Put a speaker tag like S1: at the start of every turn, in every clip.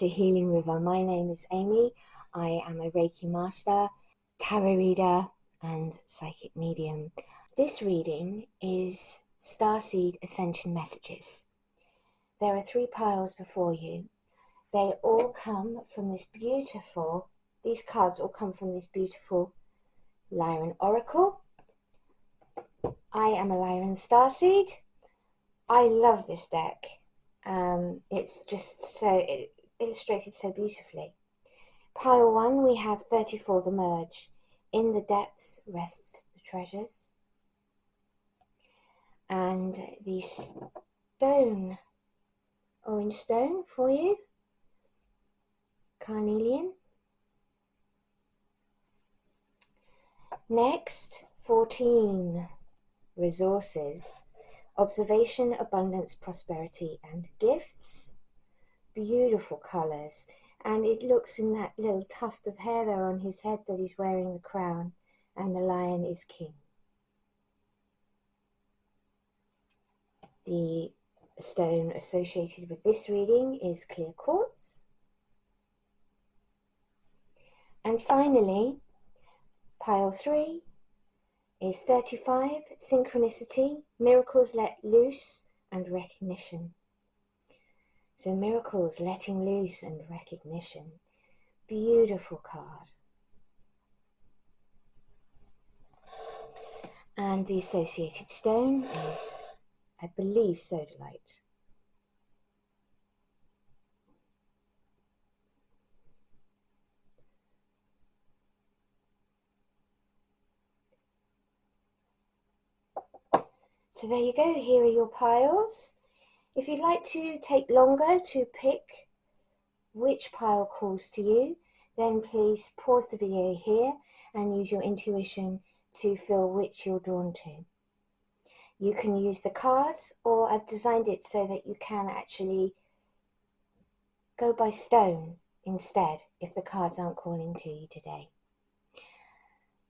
S1: to Healing River. My name is Amy. I am a Reiki master, tarot reader and psychic medium. This reading is Starseed Ascension messages. There are 3 piles before you. They all come from these cards all come from this beautiful Lyran Oracle. I am a Lyran Starseed. I love this deck. It's just so illustrated so beautifully. Pile 1, we have 34, the merge. In the depths rests the treasures. And the stone, orange stone for you, carnelian. Next, 14, resources. Observation, abundance, prosperity, and gifts. Beautiful colours. And it looks in that little tuft of hair there on his head that he's wearing the crown. And the lion is king. The stone associated with this reading is clear quartz. And finally, pile 3 is 35, synchronicity, miracles let loose, and recognition. So miracles, letting loose, and recognition. Beautiful card. And the associated stone is, I believe, sodalite. So there you go, here are your piles. If you'd like to take longer to pick which pile calls to you, then please pause the video here and use your intuition to feel which you're drawn to. You can use the cards, or I've designed it so that you can actually go by stone instead if the cards aren't calling to you today.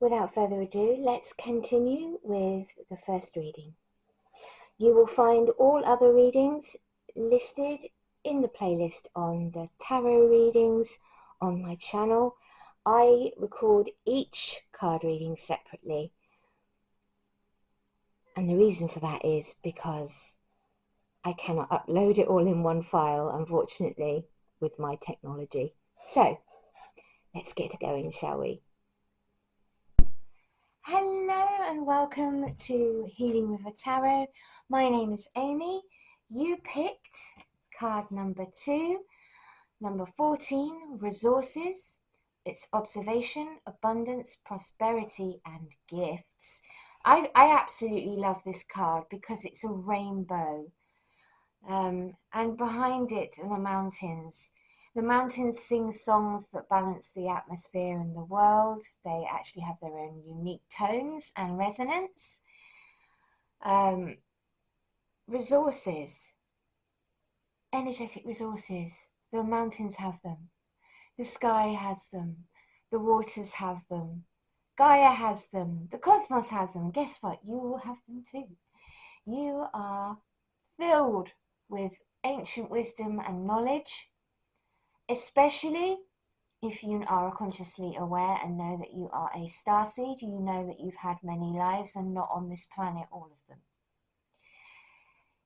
S1: Without further ado, let's continue with the first reading. You will find all other readings listed in the playlist on the tarot readings on my channel. I record each card reading separately. And the reason for that is because I cannot upload it all in one file, unfortunately, with my technology. So, let's get going, shall we? Hello and welcome to Healing River Tarot. My name is Amy. You picked card number 2, number 14, resources. It's observation, abundance, prosperity, and gifts. I absolutely love this card because it's a rainbow. And behind it are the mountains. The mountains sing songs that balance the atmosphere in the world. They actually have their own unique tones and resonance. Resources, energetic resources. The mountains have them. The sky has them. The waters have them. Gaia has them. The cosmos has them. And guess what? You will have them too. You are filled with ancient wisdom and knowledge, especially if you are consciously aware and know that you are a starseed. You know that you've had many lives and not on this planet all of them.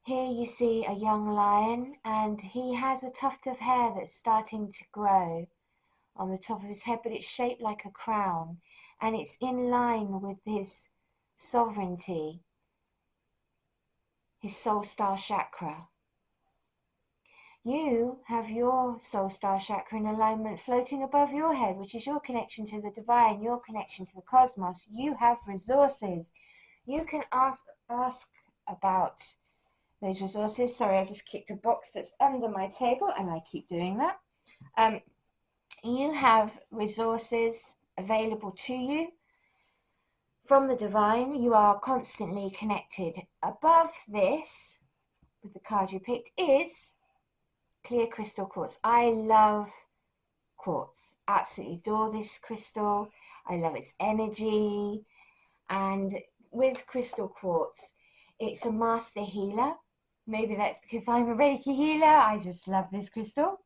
S1: Here you see a young lion, and he has a tuft of hair that's starting to grow on the top of his head, but it's shaped like a crown, and it's in line with his sovereignty, his soul star chakra. You have your soul star chakra in alignment floating above your head, which is your connection to the divine, your connection to the cosmos. You have resources. You can ask about those resources. Sorry, I've just kicked a box that's under my table and I keep doing that. You have resources available to you from the divine. You are constantly connected. Above this, with the card you picked, is clear crystal quartz. I love quartz. Absolutely adore this crystal. I love its energy. And with crystal quartz, it's a master healer. Maybe that's because I'm a Reiki healer. I just love this crystal.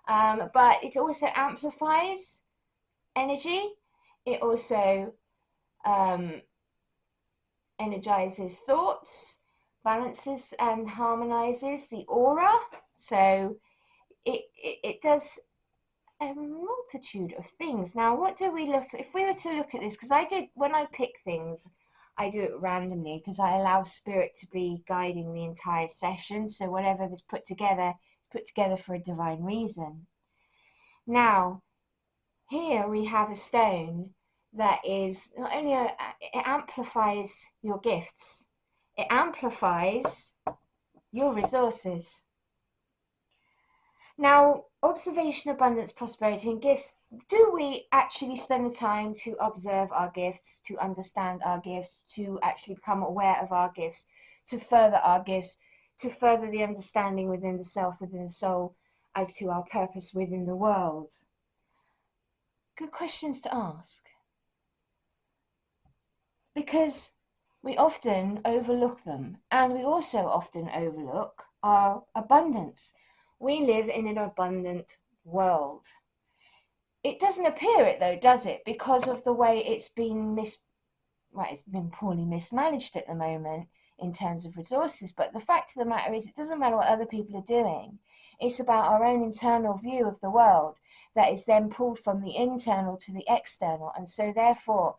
S1: but it also amplifies energy. It also energizes thoughts, balances and harmonizes the aura. So it does a multitude of things. Now, what do we look, if we were to look at this, because when I pick things, I do it randomly because I allow spirit to be guiding the entire session. So whatever is put together is put together for a divine reason. Now, here we have a stone that is not only it amplifies your gifts, it amplifies your resources. Now, observation, abundance, prosperity, and gifts. Do we actually spend the time to observe our gifts, to understand our gifts, to actually become aware of our gifts, to further our gifts, to further the understanding within the self, within the soul, as to our purpose within the world? Good questions to ask. Because we often overlook them, and we also often overlook our abundance. We live in an abundant world. It doesn't appear it though, does it? Because of the way it's been it's been poorly mismanaged at the moment in terms of resources. But the fact of the matter is, it doesn't matter what other people are doing. It's about our own internal view of the world that is then pulled from the internal to the external. And so therefore,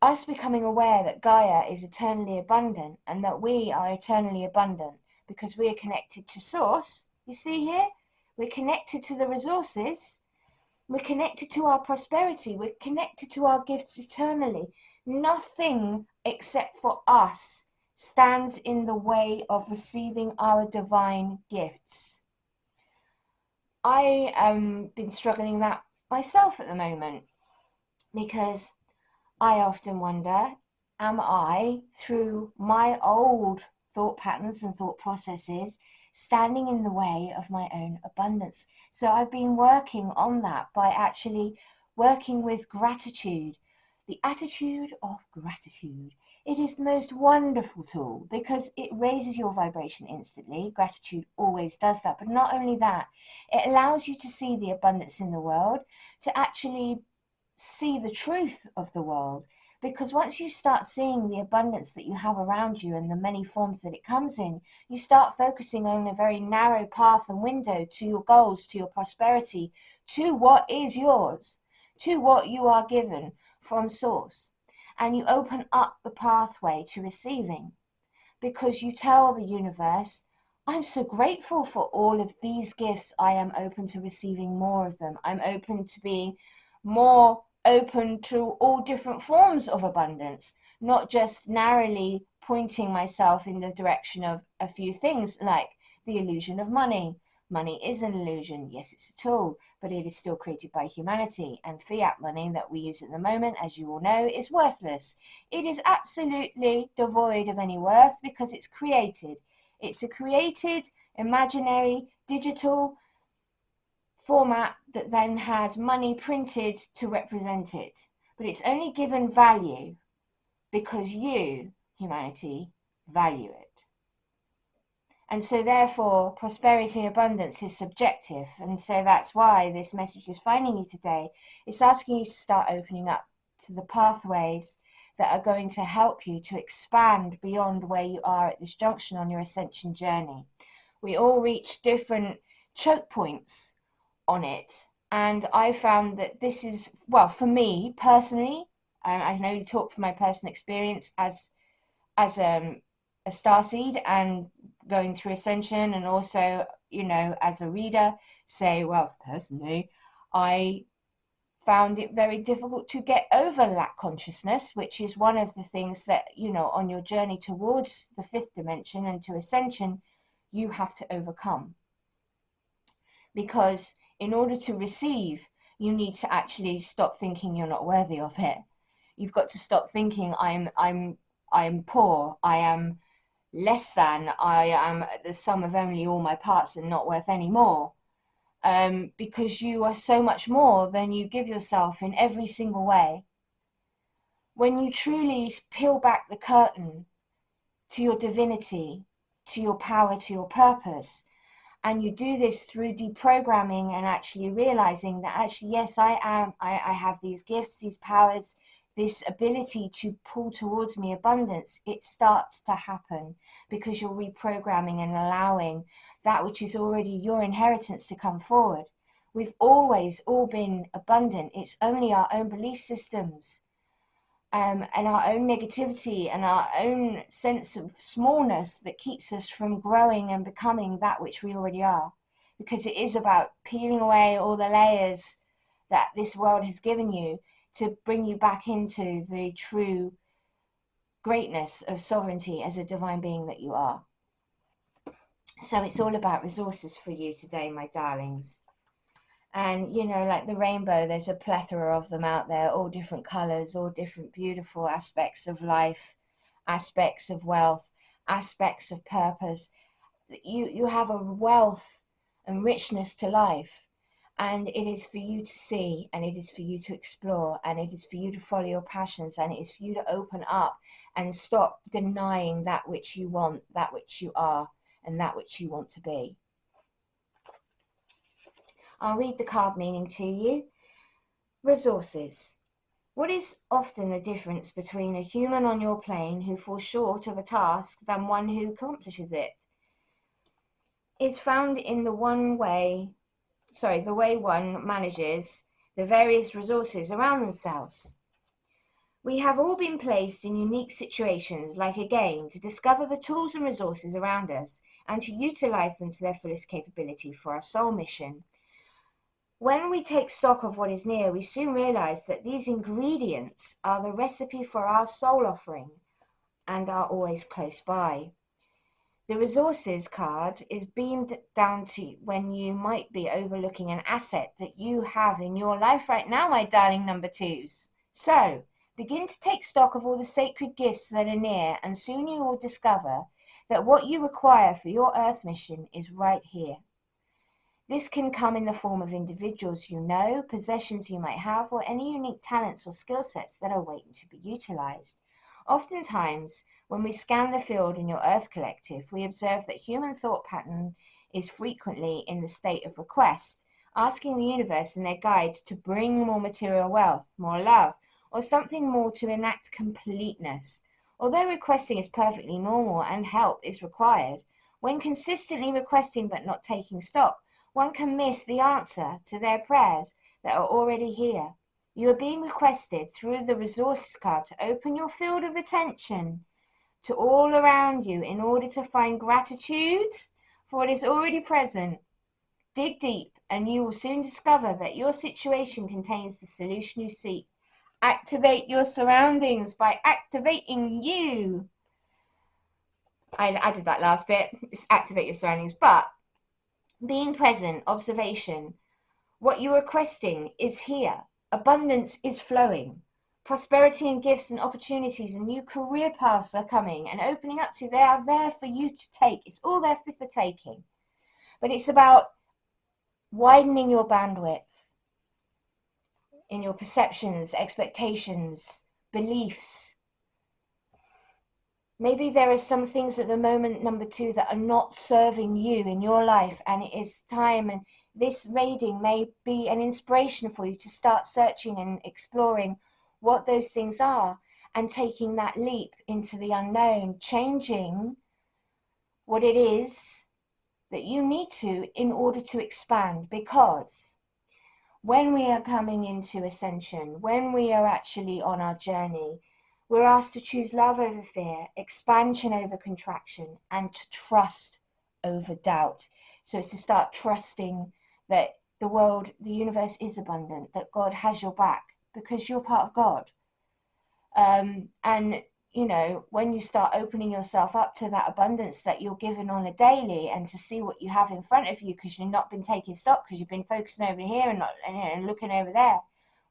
S1: us becoming aware that Gaia is eternally abundant and that we are eternally abundant because we are connected to Source. You see here? We're connected to the resources. We're connected to our prosperity. We're connected to our gifts eternally. Nothing except for us stands in the way of receiving our divine gifts. I have been struggling that myself at the moment because I often wonder, am I, through my old thought patterns and thought processes, standing in the way of my own abundance? So I've been working on that by actually working with gratitude, the attitude of gratitude. It is the most wonderful tool because it raises your vibration instantly. Gratitude always does that. But not only that, it allows you to see the abundance in the world, to actually see the truth of the world. Because once you start seeing the abundance that you have around you and the many forms that it comes in, you start focusing on a very narrow path and window to your goals, to your prosperity, to what is yours, to what you are given from Source. And you open up the pathway to receiving because you tell the universe, I'm so grateful for all of these gifts. I am open to receiving more of them. I'm open to being more open to all different forms of abundance, not just narrowly pointing myself in the direction of a few things like the illusion of money. Money is an illusion. Yes, it's a tool, but it is still created by humanity. And fiat money that we use at the moment, as you all know, is worthless. It is absolutely devoid of any worth because it's created. It's a created, imaginary, digital format that then has money printed to represent it. But it's only given value because you, humanity, value it. And so therefore, prosperity and abundance is subjective. And so that's why this message is finding you today. It's asking you to start opening up to the pathways that are going to help you to expand beyond where you are at this junction on your ascension journey. We all reach different choke points on it, and I found that this is, well, for me personally, I can only talk from my personal experience as a starseed and going through ascension, and also, you know, as a reader, say, well, personally, I found it very difficult to get over lack consciousness, which is one of the things that, you know, on your journey towards the fifth dimension and to ascension, you have to overcome. Because in order to receive, you need to actually stop thinking you're not worthy of it. You've got to stop thinking I'm poor, I am less than, I am the sum of only all my parts and not worth any more. Because you are so much more than you give yourself in every single way. When you truly peel back the curtain to your divinity, to your power, to your purpose, And you do this through deprogramming and actually realizing that actually, yes, I have these gifts, these powers, this ability to pull towards me abundance. It starts to happen because you're reprogramming and allowing that which is already your inheritance to come forward. We've always all been abundant. It's only our own belief systems and our own negativity and our own sense of smallness that keeps us from growing and becoming that which we already are. Because it is about peeling away all the layers that this world has given you to bring you back into the true greatness of sovereignty as a divine being that you are. So it's all about resources for you today, my darlings. And, you know, like the rainbow, there's a plethora of them out there, all different colors, all different beautiful aspects of life, aspects of wealth, aspects of purpose. You have a wealth and richness to life. And it is for you to see, and it is for you to explore, and it is for you to follow your passions, and it is for you to open up and stop denying that which you want, that which you are, and that which you want to be. I'll read the card meaning to you. Resources. What is often the difference between a human on your plane who falls short of a task than one who accomplishes it? Is found in the way one manages the various resources around themselves. We have all been placed in unique situations like a game to discover the tools and resources around us and to utilize them to their fullest capability for our soul mission. When we take stock of what is near, we soon realize that these ingredients are the recipe for our soul offering and are always close by. The resources card is beamed down to when you might be overlooking an asset that you have in your life right now, my darling number twos. So, begin to take stock of all the sacred gifts that are near, and soon you will discover that what you require for your earth mission is right here. This can come in the form of individuals you know, possessions you might have, or any unique talents or skill sets that are waiting to be utilized. Oftentimes, when we scan the field in your Earth Collective, we observe that human thought pattern is frequently in the state of request, asking the universe and their guides to bring more material wealth, more love, or something more to enact completeness. Although requesting is perfectly normal and help is required, when consistently requesting but not taking stock, one can miss the answer to their prayers that are already here. You are being requested through the resources card to open your field of attention to all around you in order to find gratitude for what is already present. Dig deep and you will soon discover that your situation contains the solution you seek. Activate your surroundings by activating you. I added that last bit. It's activate your surroundings, but being present, observation. What you're requesting is here. Abundance is flowing. Prosperity and gifts and opportunities and new career paths are coming and opening up to you. They are there for you to take. It's all there for the taking. But it's about widening your bandwidth in your perceptions, expectations, beliefs. Maybe there are some things at the moment, number two, that are not serving you in your life, and it is time, and this reading may be an inspiration for you to start searching and exploring what those things are and taking that leap into the unknown, changing what it is that you need to in order to expand. Because when we are coming into ascension, when we are actually on our journey, we're asked to choose love over fear, expansion over contraction, and to trust over doubt. So it's to start trusting that the world, the universe is abundant, that God has your back because you're part of God. And, you know, when you start opening yourself up to that abundance that you're given on a daily and to see what you have in front of you because you've not been taking stock because you've been focusing over here and looking over there.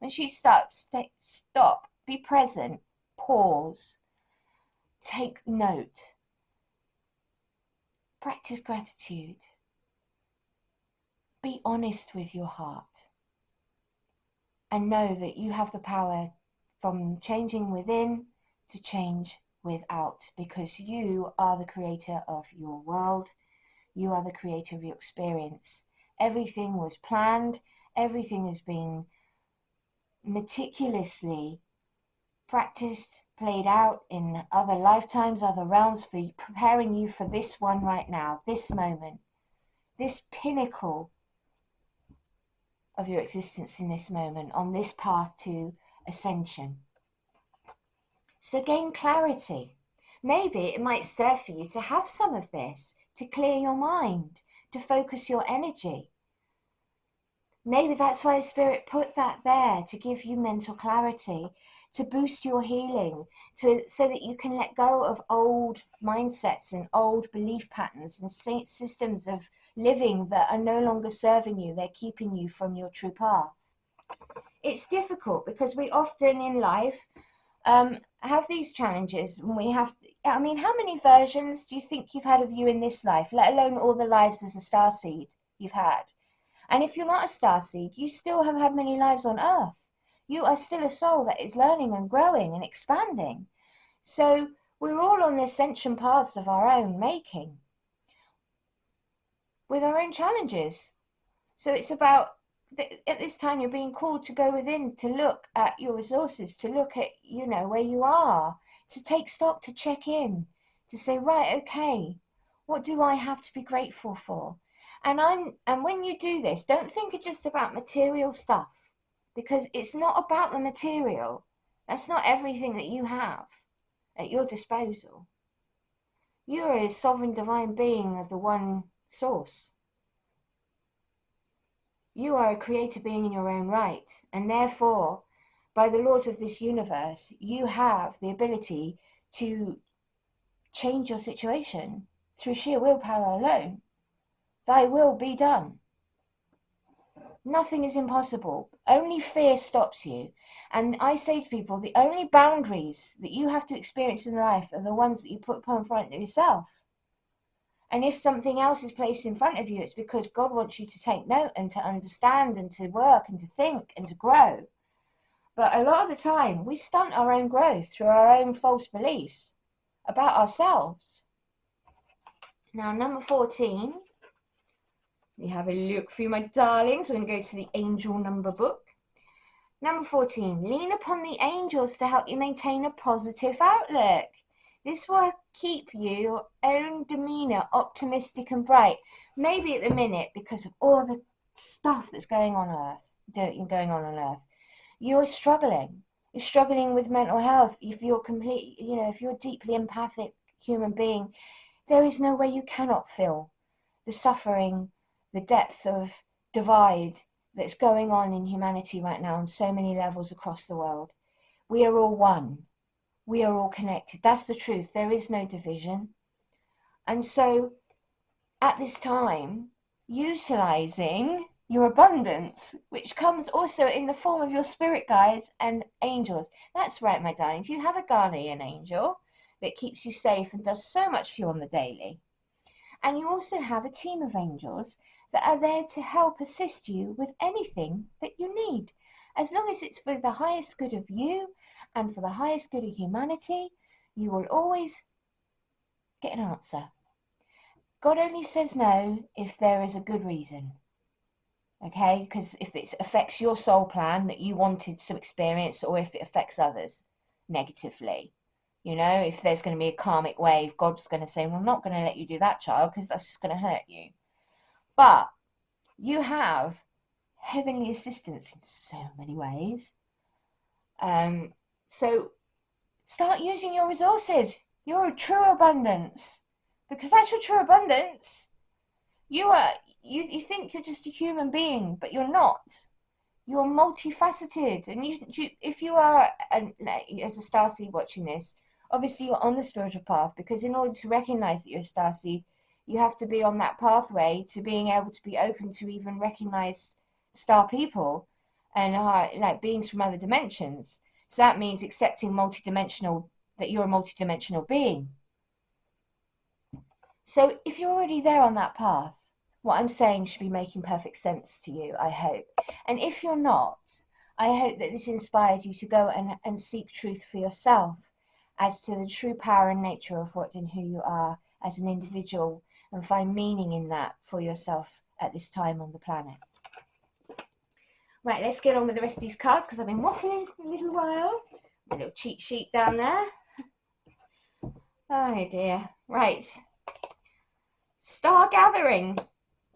S1: Once you start, stop, be present, pause, take note, practice gratitude, be honest with your heart, and know that you have the power from changing within to change without, because you are the creator of your world. You are the creator of your experience. Everything was planned. Everything has been meticulously practiced, played out in other lifetimes, other realms, for preparing you for this one right now, this moment, this pinnacle of your existence in this moment, on this path to ascension. So gain clarity. Maybe it might serve for you to have some of this, to clear your mind, to focus your energy. Maybe that's why Spirit put that there, to give you mental clarity, to boost your healing, so that you can let go of old mindsets and old belief patterns and systems of living that are no longer serving you. They're keeping you from your true path. It's difficult because we often in life have these challenges, and we have I mean, how many versions do you think you've had of you in this life, let alone all the lives as a starseed you've had? And if you're not a starseed, you still have had many lives on Earth. You are still a soul that is learning and growing and expanding. So we're all on the ascension paths of our own making, with our own challenges. So it's about, at this time, you're being called to go within, to look at your resources, to look at, where you are, to take stock, to check in, to say, right, okay, what do I have to be grateful for? And when you do this, don't think just about material stuff, because it's not about the material. That's not everything that you have at your disposal. You are a sovereign divine being of the one source. You are a creator being in your own right, and therefore, by the laws of this universe, you have the ability to change your situation through sheer willpower alone. Thy will be done. Nothing is impossible. Only fear stops you. And I say to people, the only boundaries that you have to experience in life are the ones that you put in front of yourself. And if something else is placed in front of you, it's because God wants you to take note and to understand and to work and to think and to grow. But a lot of the time, we stunt our own growth through our own false beliefs about ourselves. Now, number 14. We have a look through, my darlings. We're going to go to the angel number book. Number 14. Lean upon the angels to help you maintain a positive outlook. This will keep your own demeanor optimistic and bright. Maybe at the minute, because of all the stuff that's going on Earth, you're struggling. You're struggling with mental health. If you're if you're a deeply empathic human being, there is no way you cannot feel the suffering, the depth of divide that's going on in humanity right now on so many levels across the world. We are all one. We are all connected. That's the truth. There is no division. And so at this time, utilizing your abundance, which comes also in the form of your spirit guides and angels. That's right, my darlings. You have a guardian angel that keeps you safe and does so much for you on the daily. And you also have a team of angels that are there to help assist you with anything that you need. As long as it's for the highest good of you and for the highest good of humanity, you will always get an answer. God only says no if there is a good reason. Okay? Because if it affects your soul plan that you wanted to experience, or if it affects others negatively. If there's going to be a karmic wave, God's going to say, well, I'm not going to let you do that, child, because that's just going to hurt you. But you have heavenly assistance in so many ways. So start using your resources. You're a true abundance. Because that's your true abundance. You think you're just a human being, but you're not. You're multifaceted. And if you are, as a starseed watching this, obviously you're on the spiritual path, because in order to recognize that you're a starseed, you have to be on that pathway to being able to be open to even recognize star people and beings from other dimensions. So that means accepting that you're a multidimensional being. So if you're already there on that path, what I'm saying should be making perfect sense to you, I hope. And if you're not, I hope that this inspires you to go and seek truth for yourself as to the true power and nature of what and who you are as an individual, and find meaning in that for yourself at this time on the planet. Right, let's get on with the rest of these cards because I've been waffling a little while. A little cheat sheet down there. Oh dear. Right. Star gathering.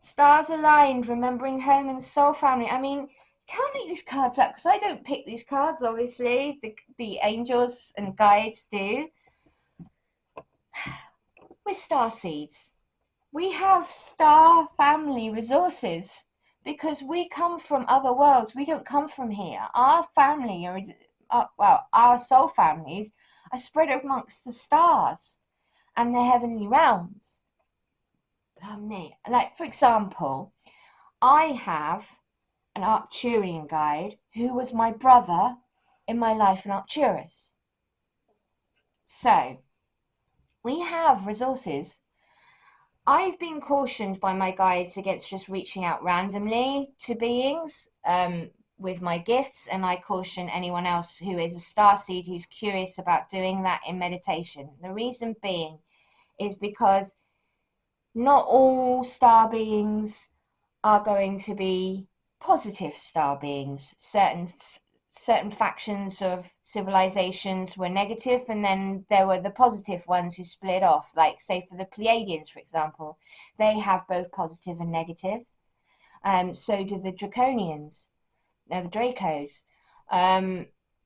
S1: Stars aligned, remembering home and soul family. I mean, can't make these cards up because I don't pick these cards, obviously. The angels and guides do. We're starseeds. We have star family resources because we come from other worlds. We don't come from here. Our family, our soul families are spread amongst the stars and the heavenly realms. Like, for example, I have an Arcturian guide who was my brother in my life in Arcturus. So, we have resources. I've been cautioned by my guides against just reaching out randomly to beings with my gifts, and I caution anyone else who is a starseed who's curious about doing that in meditation. The reason being is because not all star beings are going to be positive star beings. Certain factions of civilizations were negative, and then there were the positive ones who split off. Like, say, for the Pleiadians, for example, they have both positive and negative. So do the Draconians, the Dracos.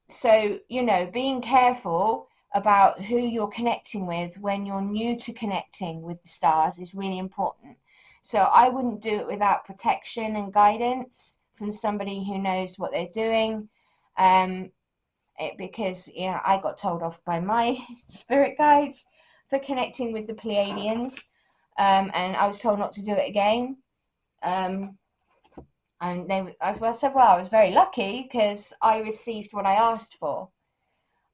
S1: So, you know, being careful about who you're connecting with when you're new to connecting with the stars is really important. So I wouldn't do it without protection and guidance from somebody who knows what they're doing. Because, you know, I got told off by my spirit guides for connecting with the Pleiadians, and I was told not to do it again. And I said, well, I was very lucky because I received what I asked for.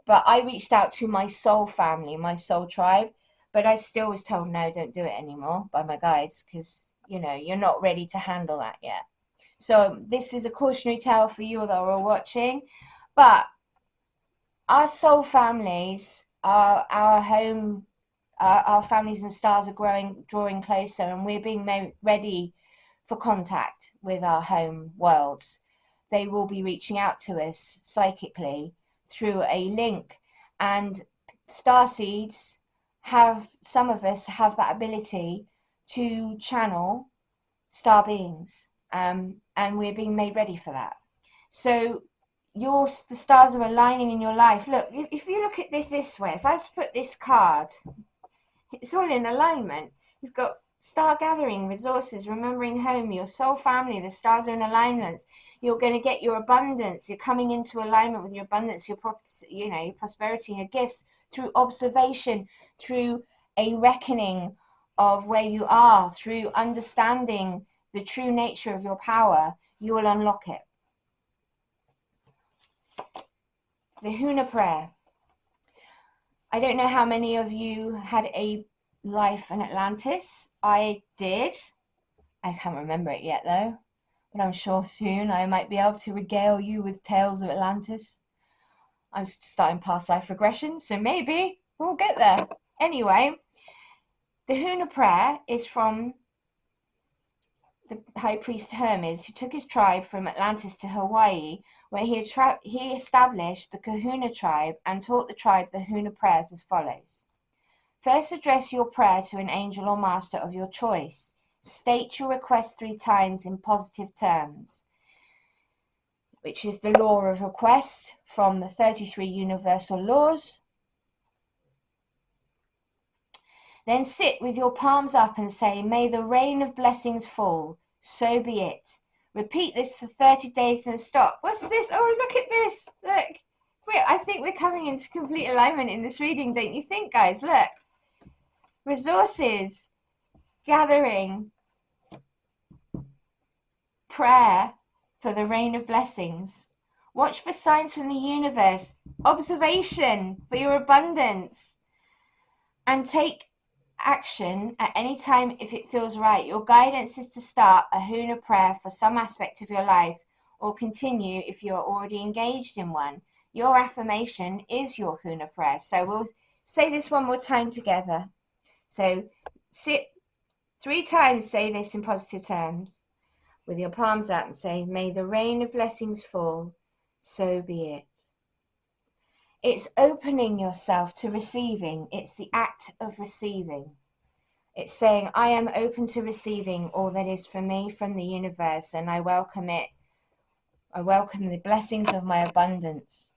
S1: But I reached out to my soul family, my soul tribe, but I still was told, no, don't do it anymore by my guides because, you know, you're not ready to handle that yet. So this is a cautionary tale for you that are watching. But our soul families, our home, our families and stars are drawing closer, and we're being made ready for contact with our home worlds. They will be reaching out to us psychically through a link, and starseeds have, some of us have that ability to channel star beings, and we're being made ready for that. So the stars are aligning in your life. Look, if you look at this way, if I was to put this card, it's all in alignment. You've got star gathering, resources, remembering home, your soul family, the stars are in alignment. You're going to get your abundance. You're coming into alignment with your abundance, your prosperity and your gifts through observation, through a reckoning of where you are, through understanding the true nature of your power. You will unlock it. The Huna prayer. I don't know how many of you had a life in Atlantis. I did. I can't remember it yet though, but I'm sure soon I might be able to regale you with tales of Atlantis. I'm starting past life regression, so maybe we'll get there. Anyway, the Huna prayer is from the high priest Hermes, who took his tribe from Atlantis to Hawaii, where he established the Kahuna tribe and taught the tribe the Huna prayers as follows. First, address your prayer to an angel or master of your choice. State your request 3 times in positive terms, which is the law of request from the 33 universal laws. Then sit with your palms up and say, may the rain of blessings fall. So be it. Repeat this for 30 days and stop. What's this? Oh, look at this. Look. I think we're coming into complete alignment in this reading, don't you think, guys? Look. Resources. Gathering. Prayer for the rain of blessings. Watch for signs from the universe. Observation for your abundance. And take action at any time if it feels right. Your guidance is to start a Huna prayer for some aspect of your life, or continue if you're already engaged in one. Your affirmation is your Huna prayer. So we'll say this one more time together. So sit 3 times say this in positive terms with your palms up and say, may the rain of blessings fall, so be it. It's opening yourself to receiving. It's the act of receiving. It's saying, I am open to receiving all that is for me from the universe, and I welcome it. I welcome the blessings of my abundance.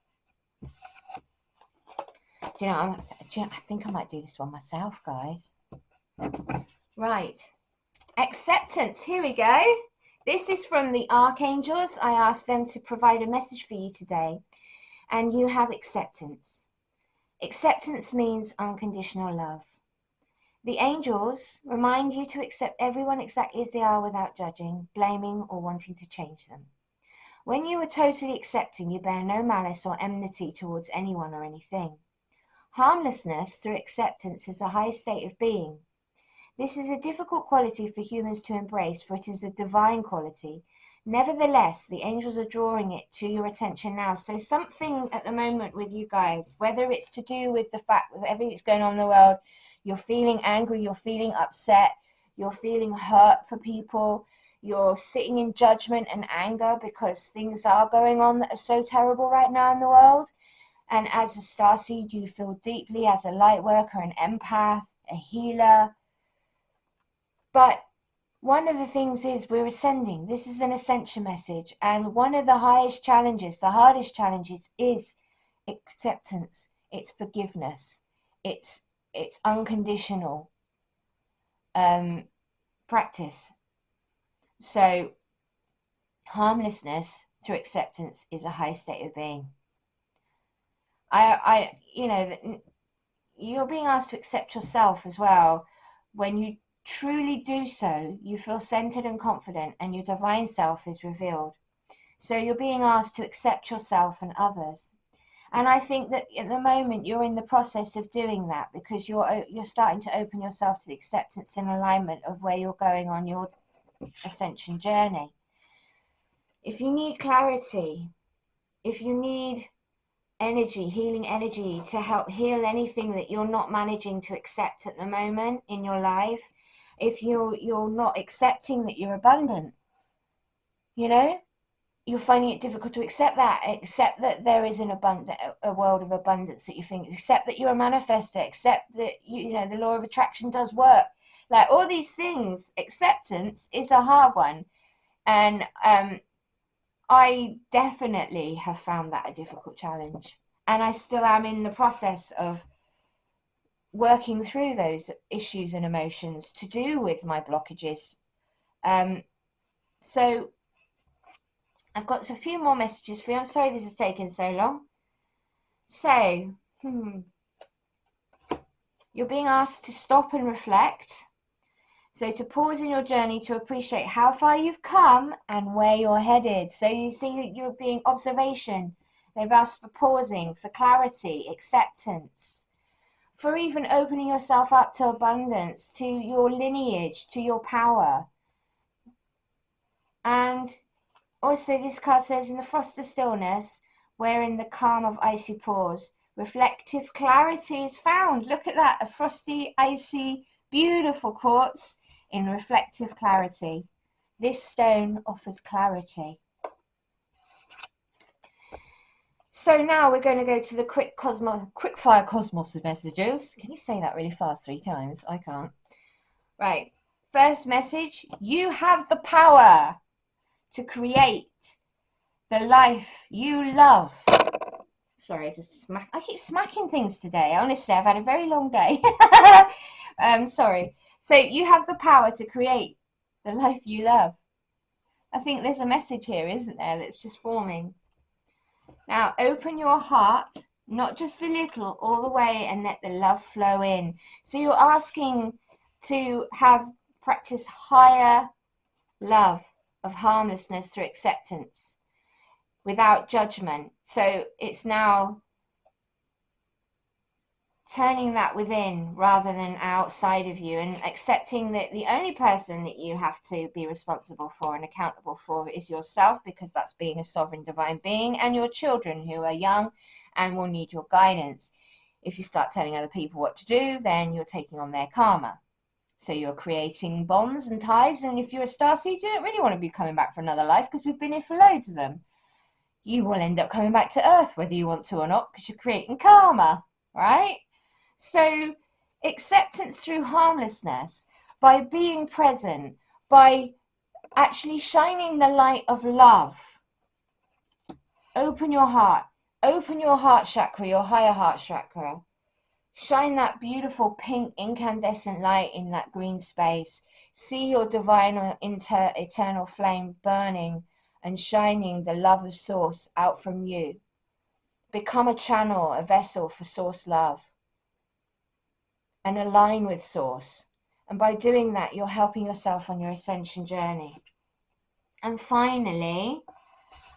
S1: I think I might do this one myself, guys. Right. Acceptance. Here we go. This is from the archangels. I asked them to provide a message for you today. And you have acceptance. Acceptance means unconditional love. The angels remind you to accept everyone exactly as they are without judging, blaming, or wanting to change them. When you are totally accepting, you bear no malice or enmity towards anyone or anything. Harmlessness through acceptance is the highest state of being. This is a difficult quality for humans to embrace, for it is a divine quality. Nevertheless, the angels are drawing it to your attention now. So something at the moment with you guys, whether it's to do with the fact that everything that's going on in the world, you're feeling angry, you're feeling upset, you're feeling hurt for people, you're sitting in judgment and anger because things are going on that are so terrible right now in the world. And as a starseed, you feel deeply as a light worker, an empath, a healer. But one of the things is we're ascending. This is an ascension message. And one of the highest challenges, the hardest challenges is acceptance. It's forgiveness. It's unconditional practice. So harmlessness through acceptance is a high state of being. You're being asked to accept yourself as well. When you truly do so, you feel centered and confident, and your divine self is revealed. So you're being asked to accept yourself and others. And I think that at the moment you're in the process of doing that, because you're starting to open yourself to the acceptance and alignment of where you're going on your ascension journey. If you need clarity, if you need energy, healing energy to help heal anything that you're not managing to accept at the moment in your life, if you're not accepting that you're abundant, you're finding it difficult to accept that there is a world of abundance that you think, accept that you're a manifester, accept that the law of attraction does work, like all these things. Acceptance is a hard one, and I definitely have found that a difficult challenge, and I still am in the process of working through those issues and emotions to do with my blockages. So I've got a few more messages for you. I'm sorry this has taken so long. So, you're being asked to stop and reflect. So to pause in your journey to appreciate how far you've come and where you're headed. So you see that you're being observation. They've asked for pausing, for clarity, acceptance, for even opening yourself up to abundance, to your lineage, to your power. And also this card says, in the frost of stillness, where in the calm of icy pause, reflective clarity is found. Look at that, a frosty, icy, beautiful quartz in reflective clarity. This stone offers clarity. So now we're going to go to the quickfire cosmos messages. Can you say that really fast 3 times? I can't. Right. First message, you have the power to create the life you love. Sorry, I keep smacking things today. Honestly, I've had a very long day. Sorry. So you have the power to create the life you love. I think there's a message here, isn't there, that's just forming. Now, open your heart, not just a little, all the way, and let the love flow in. So you're asking to practice higher love of harmlessness through acceptance, without judgment. So it's now turning that within rather than outside of you, and accepting that the only person that you have to be responsible for and accountable for is yourself, because that's being a sovereign divine being, and your children who are young and will need your guidance. If you start telling other people what to do, then you're taking on their karma. So you're creating bonds and ties, and if you're a starseed, you don't really want to be coming back for another life because we've been here for loads of them. You will end up coming back to Earth whether you want to or not because you're creating karma, right? So acceptance through harmlessness, by being present, by actually shining the light of love. Open your heart chakra, your higher heart chakra. Shine that beautiful pink incandescent light in that green space. See your divine eternal flame burning and shining the love of source out from you. Become a channel, a vessel for source love. And align with source. And by doing that, you're helping yourself on your ascension journey. And finally,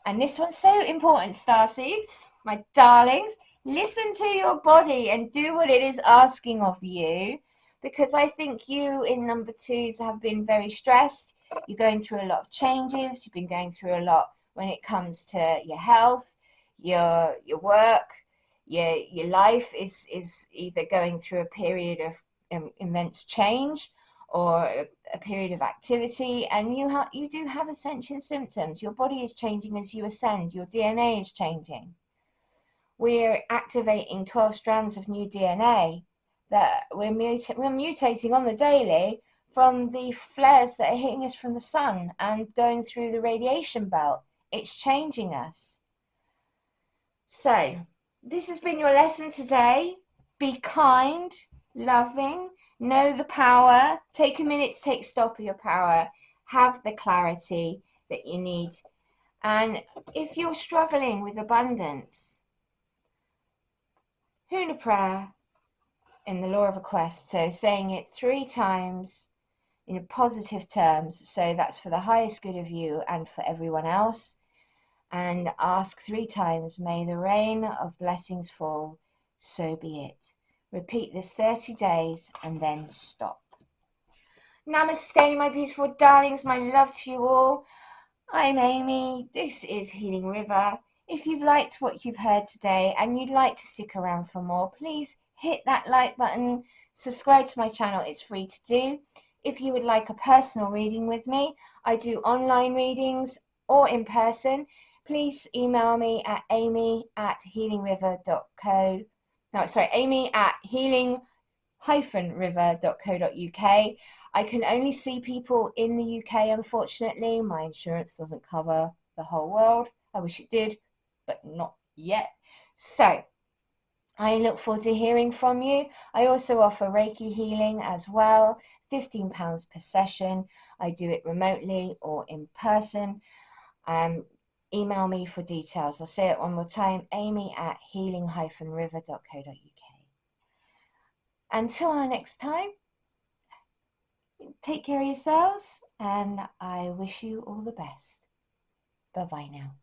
S1: and this one's so important, starseeds, my darlings, listen to your body and do what it is asking of you, because I think you in number 2s have been very stressed. You're going through a lot of changes. You've been going through a lot when it comes to your health, your work, your life is either going through a period of immense change or a period of activity, and you do have ascension symptoms. Your body is changing as you ascend. Your DNA is changing. We're activating 12 strands of new DNA that we're mutating on the daily from the flares that are hitting us from the sun and going through the radiation belt. It's changing us. So this has been your lesson today. Be kind, loving, know the power. Take a minute to take stock of your power. Have the clarity that you need. And if you're struggling with abundance, Huna prayer in the law of request, so saying it 3 times in positive terms, so that's for the highest good of you and for everyone else, and ask 3 times, may the rain of blessings fall, so be it. Repeat this 30 days and then stop. Namaste, my beautiful darlings, my love to you all. I'm Amy, this is Healing River. If you've liked what you've heard today and you'd like to stick around for more, please hit that like button, subscribe to my channel, it's free to do. If you would like a personal reading with me, I do online readings or in person. Please email me at amy@healingriver.co. No, sorry, amy@healing-river.co.uk. I can only see people in the UK, unfortunately. My insurance doesn't cover the whole world. I wish it did, but not yet. So I look forward to hearing from you. I also offer Reiki healing as well, £15 per session. I do it remotely or in person. Email me for details. I'll say it one more time, amy@healing-river.co.uk. Until our next time, take care of yourselves, and I wish you all the best. Bye-bye now.